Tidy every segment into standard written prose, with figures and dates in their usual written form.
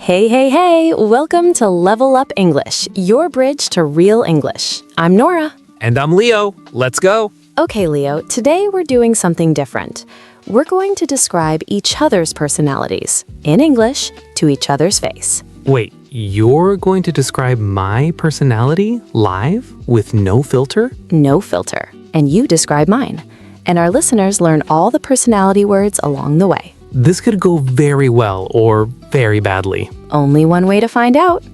Hey, hey, hey! Welcome to Level Up English, your bridge to real English. I'm Nora. And I'm Leo. Let's go. Okay, Leo, today we're doing something different. We're going to describe each other's personalities, in English, to each other's face. Wait, you're going to describe my personality live with no filter? No filter. And you describe mine. And our listeners learn all the personality words along the way. This could go very well or very badly. Only one way to find out.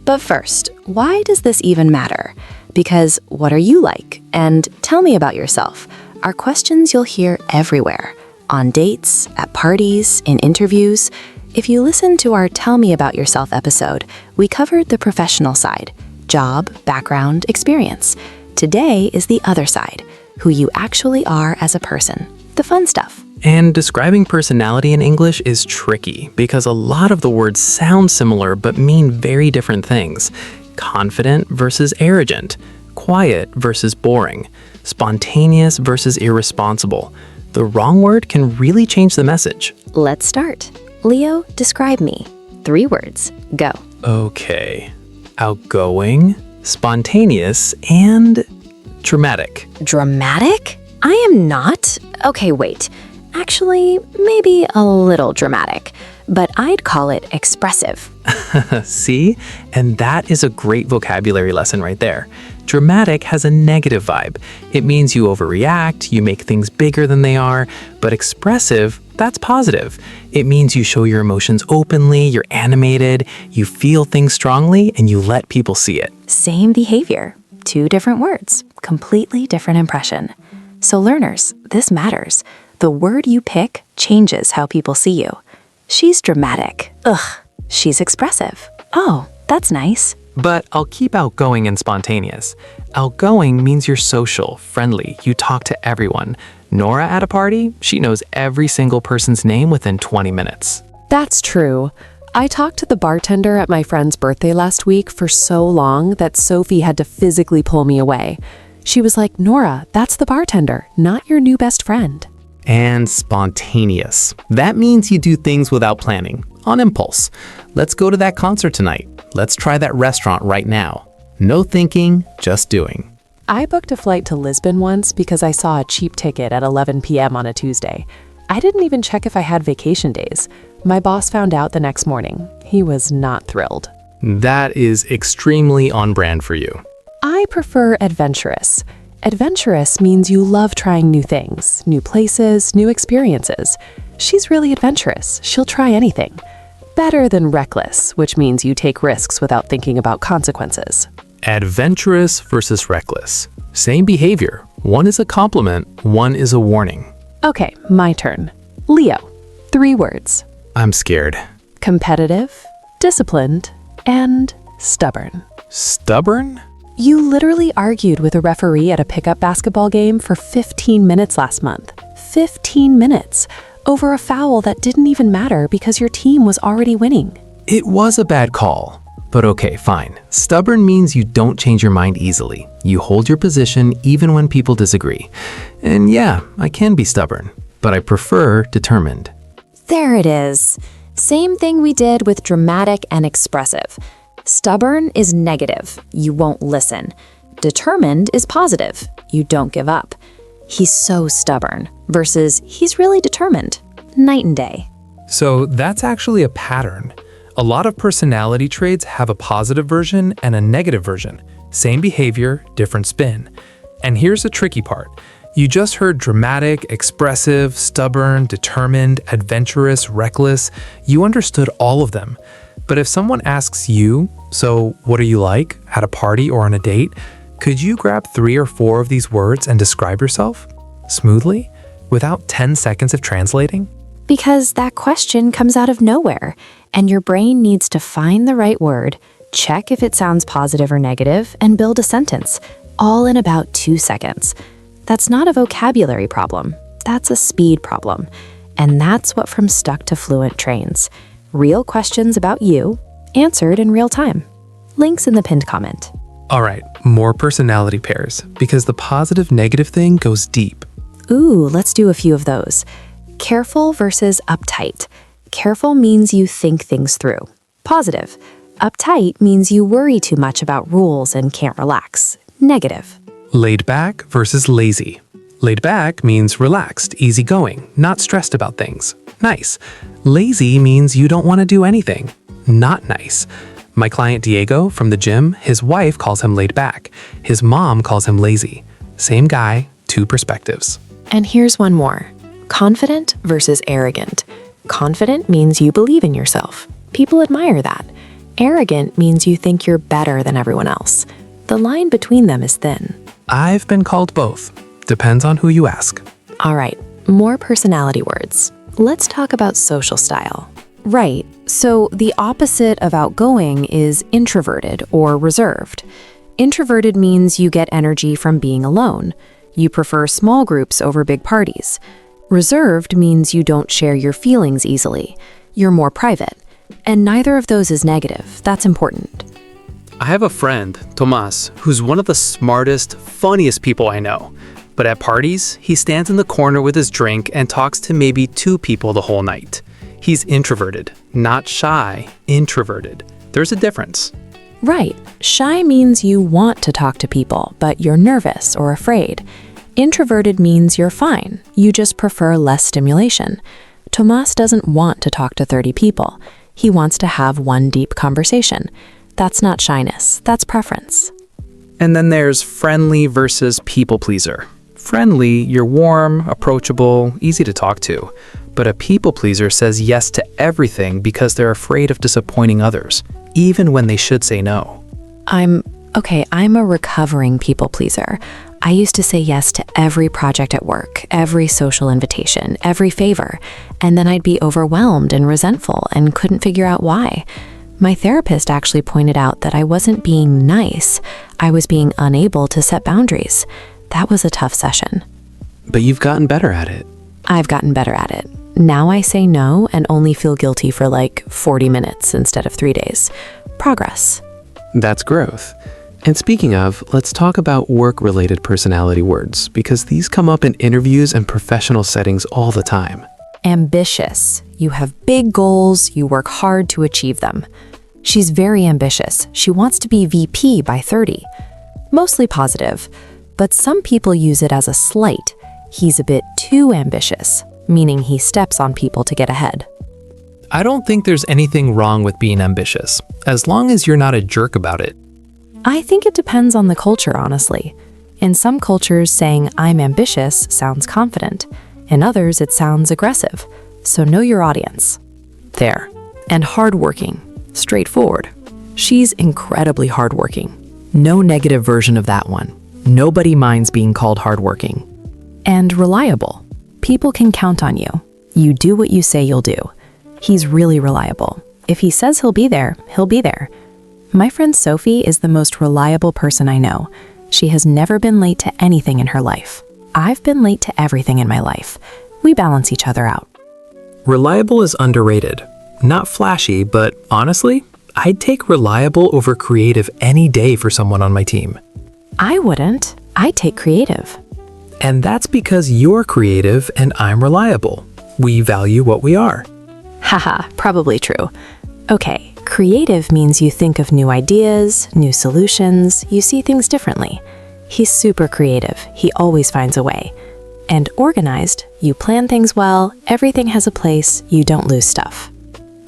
But first, why does this even matter? Because what are you like? And tell me about yourself are questions you'll hear everywhere. On dates, at parties, in interviews. If you listen to our Tell Me About Yourself episode, we covered the professional side, job, background, experience. Today is the other side, who you actually are as a person, the fun stuff. And describing personality in English is tricky because a lot of the words sound similar but mean very different things. Confident versus arrogant, quiet versus boring, spontaneous versus irresponsible. The wrong word can really change the message. Let's start. Leo, describe me. 3 words. Go. Okay. Outgoing, spontaneous, and dramatic. Dramatic? I am not. Okay, wait. Actually, maybe a little dramatic, but I'd call it expressive. See? And that is a great vocabulary lesson right there. Dramatic has a negative vibe. It means you overreact, you make things bigger than they are, but expressive, that's positive. It means you show your emotions openly, you're animated, you feel things strongly, and you let people see it. Same behavior, 2 different words, completely different impression. So learners, this matters. The word you pick changes how people see you. She's dramatic. Ugh. She's expressive. Oh, that's nice. But I'll keep outgoing and spontaneous. Outgoing means you're social, friendly, you talk to everyone. Nora at a party, she knows every single person's name within 20 minutes. That's true. I talked to the bartender at my friend's birthday last week for so long that Sophie had to physically pull me away. She was like, Nora, that's the bartender, not your new best friend. And spontaneous. That means you do things without planning, on impulse. Let's go to that concert tonight. Let's try that restaurant right now. No thinking, just doing. I booked a flight to Lisbon once because I saw a cheap ticket at 11 p.m. on a Tuesday. I didn't even check if I had vacation days. My boss found out the next morning. He was not thrilled. That is extremely on brand for you. I prefer adventurous. Adventurous means you love trying new things, new places, new experiences. She's really adventurous. She'll try anything. Better than reckless, which means you take risks without thinking about consequences. Adventurous versus reckless. Same behavior. One is a compliment, one is a warning. Okay, my turn. Leo, 3 words. I'm scared. Competitive, disciplined, and stubborn. Stubborn? You literally argued with a referee at a pickup basketball game for 15 minutes last month. 15 minutes over a foul that didn't even matter because your team was already winning. It was a bad call. But okay, fine. Stubborn means you don't change your mind easily. You hold your position even when people disagree. And yeah, I can be stubborn, but I prefer determined. There it is. Same thing we did with dramatic and expressive. Stubborn is negative. You won't listen. Determined is positive. You don't give up. He's so stubborn versus he's really determined. Night and day. So that's actually a pattern. A lot of personality traits have a positive version and a negative version. Same behavior, different spin. And here's the tricky part. You just heard dramatic, expressive, stubborn, determined, adventurous, reckless. You understood all of them. But if someone asks you, so what are you like at a party or on a date? Could you grab 3 or 4 of these words and describe yourself smoothly without 10 seconds of translating? Because that question comes out of nowhere, and your brain needs to find the right word, check if it sounds positive or negative, and build a sentence, all in about 2 seconds. That's not a vocabulary problem. That's a speed problem. And that's what From Stuck to Fluent trains. Real questions about you, answered in real time. Links in the pinned comment. All right, more personality pairs, because the positive-negative thing goes deep. Ooh, let's do a few of those. Careful versus uptight. Careful means you think things through. Positive. Uptight means you worry too much about rules and can't relax. Negative. Laid back versus lazy. Laid back means relaxed, easygoing, not stressed about things. Nice. Lazy means you don't want to do anything. Not nice. My client Diego from the gym, his wife calls him laid back. His mom calls him lazy. Same guy, two perspectives. And here's one more. Confident versus arrogant. Confident means you believe in yourself. People admire that. Arrogant means you think you're better than everyone else. The line between them is thin. I've been called both. Depends on who you ask. All right, more personality words. Let's talk about social style. Right. So the opposite of outgoing is introverted or reserved. Introverted means you get energy from being alone. You prefer small groups over big parties. Reserved means you don't share your feelings easily. You're more private. And neither of those is negative. That's important. I have a friend, Tomas, who's one of the smartest, funniest people I know. But at parties, he stands in the corner with his drink and talks to maybe 2 people the whole night. He's introverted, not shy, introverted. There's a difference. Right. Shy means you want to talk to people, but you're nervous or afraid. Introverted means you're fine. You just prefer less stimulation. Tomas doesn't want to talk to 30 people. He wants to have one deep conversation. That's not shyness. That's preference. And then there's friendly versus people pleaser. Friendly, you're warm, approachable, easy to talk to. But a people pleaser says yes to everything because they're afraid of disappointing others, even when they should say no. I'm a recovering people pleaser. I used to say yes to every project at work, every social invitation, every favor, and then I'd be overwhelmed and resentful and couldn't figure out why. My therapist actually pointed out that I wasn't being nice. I was being unable to set boundaries. That was a tough session. But you've gotten better at it. I've gotten better at it. Now I say no and only feel guilty for like 40 minutes instead of 3 days. Progress. That's growth. And speaking of, let's talk about work-related personality words, because these come up in interviews and professional settings all the time. Ambitious. You have big goals, you work hard to achieve them. She's very ambitious. She wants to be VP by 30. Mostly positive, but some people use it as a slight. He's a bit too ambitious, meaning he steps on people to get ahead. I don't think there's anything wrong with being ambitious, as long as you're not a jerk about it. I think it depends on the culture, honestly. In some cultures, saying I'm ambitious sounds confident. In others, it sounds aggressive. So know your audience. There. And hardworking. Straightforward. She's incredibly hardworking. No negative version of that one. Nobody minds being called hardworking. And reliable. People can count on you. You do what you say you'll do. He's really reliable. If he says he'll be there, he'll be there. My friend Sophie is the most reliable person I know. She has never been late to anything in her life. I've been late to everything in my life. We balance each other out. Reliable is underrated. Not flashy, but honestly, I'd take reliable over creative any day for someone on my team. I wouldn't. I'd take creative. And that's because you're creative and I'm reliable. We value what we are. Haha, probably true. Okay, creative means you think of new ideas, new solutions, you see things differently. He's super creative. He always finds a way. And organized, you plan things well, everything has a place, you don't lose stuff.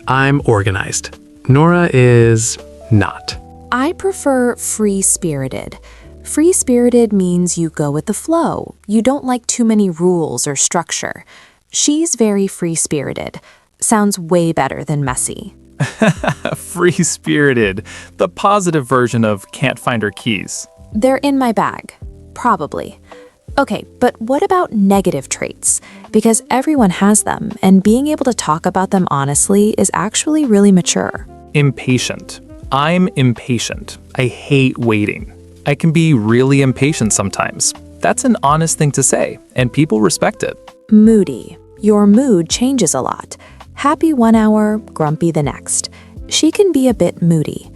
I'm organized. Nora is not. I prefer free-spirited. Free-spirited means you go with the flow. You don't like too many rules or structure. She's very free-spirited. Sounds way better than messy. Free-spirited, the positive version of can't find her keys. They're in my bag. Probably. Okay, but what about negative traits? Because everyone has them, and being able to talk about them honestly is actually really mature. Impatient. I'm impatient. I hate waiting. I can be really impatient sometimes. That's an honest thing to say, and people respect it. Moody. Your mood changes a lot. Happy 1 hour, grumpy the next. She can be a bit moody.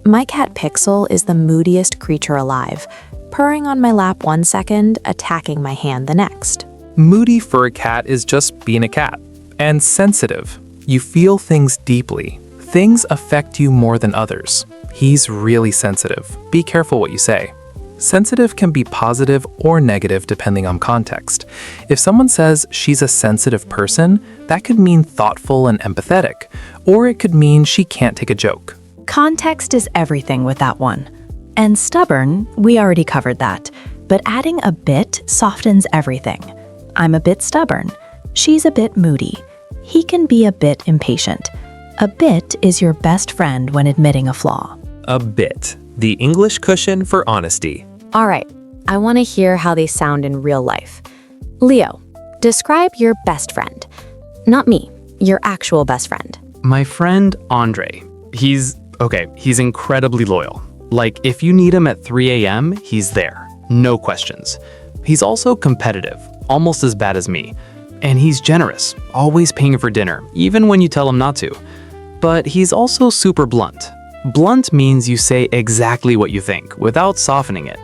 My cat Pixel is the moodiest creature alive, purring on my lap 1 second, attacking my hand the next. Moody for a cat is just being a cat. And sensitive. You feel things deeply. Things affect you more than others. He's really sensitive. Be careful what you say. Sensitive can be positive or negative depending on context. If someone says she's a sensitive person, that could mean thoughtful and empathetic, or it could mean she can't take a joke. Context is everything with that one. And stubborn, we already covered that. But adding a bit softens everything. I'm a bit stubborn. She's a bit moody. He can be a bit impatient. A bit is your best friend when admitting a flaw. A bit. The English cushion for honesty. All right, I want to hear how they sound in real life. Leo, describe your best friend. Not me, your actual best friend. My friend Andre. He's incredibly loyal. Like, if you need him at 3 a.m., he's there. No questions. He's also competitive, almost as bad as me. And he's generous, always paying for dinner, even when you tell him not to. But he's also super blunt. Blunt means you say exactly what you think, without softening it.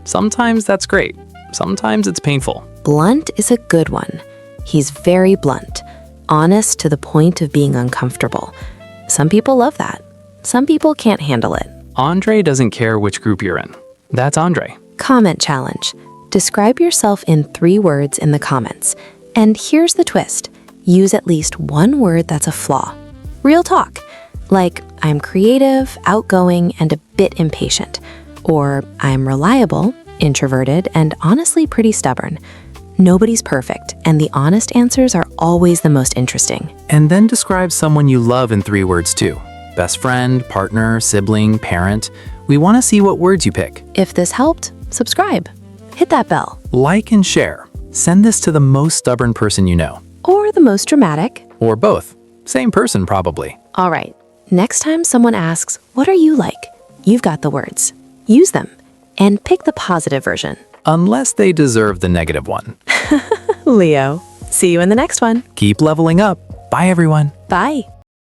Sometimes that's great. Sometimes it's painful. Blunt is a good one. He's very blunt, honest to the point of being uncomfortable. Some people love that. Some people can't handle it. Andre doesn't care which group you're in. That's Andre. Comment challenge. Describe yourself in 3 words in the comments. And here's the twist. Use at least 1 word that's a flaw. Real talk. Like, I'm creative, outgoing, and a bit impatient. Or, I'm reliable, introverted, and honestly pretty stubborn. Nobody's perfect, and the honest answers are always the most interesting. And then describe someone you love in 3 words too. Best friend, partner, sibling, parent. We want to see what words you pick. If this helped, subscribe. Hit that bell. Like and share. Send this to the most stubborn person you know. Or the most dramatic. Or both. Same person, probably. All right. Next time someone asks, what are you like? You've got the words. Use them. And pick the positive version. Unless they deserve the negative one. Leo. See you in the next one. Keep leveling up. Bye, everyone. Bye.